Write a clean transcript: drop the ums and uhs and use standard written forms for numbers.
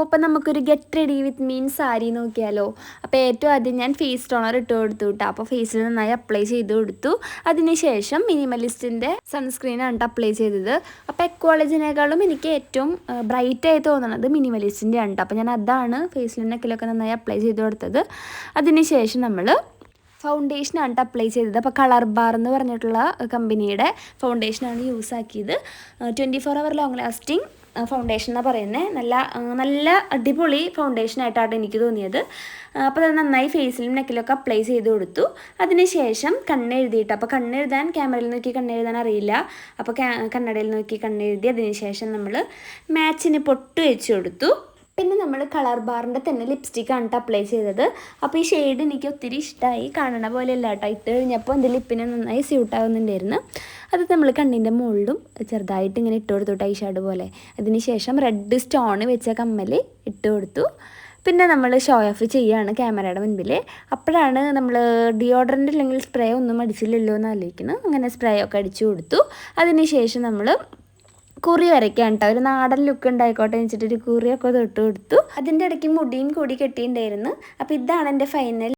അപ്പോൾ നമുക്കൊരു get ready with മീൻ സാരി നോക്കിയാലോ. അപ്പോൾ ഏറ്റവും ആദ്യം ഞാൻ ഫേസ് ടോണർ ഇട്ട് കൊടുത്തു കേട്ടോ. അപ്പോൾ ഫേസിൽ നന്നായി അപ്ലൈ ചെയ്ത് കൊടുത്തു. അതിനുശേഷം മിനിമലിസ്റ്റിൻ്റെ സൺസ്ക്രീനാണ് അപ്ലൈ ചെയ്തത്. അപ്പോൾ എക്വാളജിനേക്കാളും എനിക്ക് ഏറ്റവും ബ്രൈറ്റായി തോന്നുന്നത് മിനിമലിസ്റ്റിൻ്റെ ആണ്. അപ്പോൾ ഞാൻ അതാണ് ഫേസിലും നെക്കിലൊക്കെ നന്നായി അപ്ലൈ ചെയ്ത് കൊടുത്തത്. അതിനുശേഷം നമ്മൾ ഫൗണ്ടേഷനാണ് അപ്ലൈ ചെയ്തത്. അപ്പോൾ കളർ ബാർ എന്ന് പറഞ്ഞിട്ടുള്ള കമ്പനിയുടെ ഫൗണ്ടേഷനാണ് യൂസ് ആക്കിയത്. 24 hour ലോങ് ലാസ്റ്റിംഗ് ഫൗണ്ടേഷൻ എന്നാണ് പറയുന്നത്. നല്ല അടിപൊളി ഫൗണ്ടേഷനായിട്ടാണ് എനിക്ക് തോന്നിയത്. അപ്പോൾ അത് നന്നായി ഫേസിലും നെക്കിലൊക്കെ അപ്ലൈ ചെയ്ത് കൊടുത്തു. അതിനുശേഷം കണ്ണെഴുതിയിട്ട്, അപ്പോൾ കണ്ണെഴുതാൻ ക്യാമറയിൽ നോക്കി കണ്ണെഴുതാൻ അറിയില്ല. അപ്പോൾ കണ്ണടയിൽ നോക്കി കണ്ണെഴുതി. അതിനുശേഷം നമ്മൾ മാച്ചിന് പൊട്ട് വെച്ച് കൊടുത്തു. പിന്നെ നമ്മൾ കളർ ബാറിൻ്റെ തന്നെ ലിപ്സ്റ്റിക്കാണ് അപ്ലൈ ചെയ്തത്. അപ്പോൾ ഈ ഷെയ്ഡ് എനിക്ക് ഒത്തിരി ഇഷ്ടമായി. കാണണ പോലെയല്ല കേട്ടോ, ഇട്ട് കഴിഞ്ഞപ്പോൾ എൻ്റെ ലിപ്പിന് നന്നായി സ്യൂട്ടാവുന്നുണ്ടായിരുന്നു. അത് നമ്മൾ കണ്ണിൻ്റെ മുകളിലും ചെറുതായിട്ട് ഇങ്ങനെ ഇട്ട് കൊടുത്തു ഐ ഷാഡോ പോലെ. അതിനുശേഷം റെഡ് സ്റ്റോൺ വെച്ച കമ്മൽ ഇട്ട് കൊടുത്തു. പിന്നെ നമ്മൾ ഷോ ഓഫ് ചെയ്യുകയാണ് ക്യാമറയുടെ മുൻപിൽ. അപ്പോഴാണ് നമ്മൾ ഡിയോഡ്രൻ്റ് അല്ലെങ്കിൽ സ്പ്രേ ഒന്നും അടിച്ചില്ലല്ലോ എന്ന് ആലോചിക്കുന്നത്. അങ്ങനെ സ്പ്രേ ഒക്കെ അടിച്ചു കൊടുത്തു. അതിനുശേഷം നമ്മൾ കുറി വരയ്ക്കാൻ കേട്ടോ, ഒരു നാടൻ ലുക്ക് ഉണ്ടായിക്കോട്ടെ എന്ന് വെച്ചിട്ടൊരു കുറിയൊക്കെ തൊട്ട് കൊടുത്തു. അതിൻ്റെ ഇടയ്ക്ക് മുടിയും കൂടി കെട്ടിയിട്ടുണ്ടായിരുന്നു. അപ്പോൾ ഇതാണ് എൻ്റെ ഫൈനൽ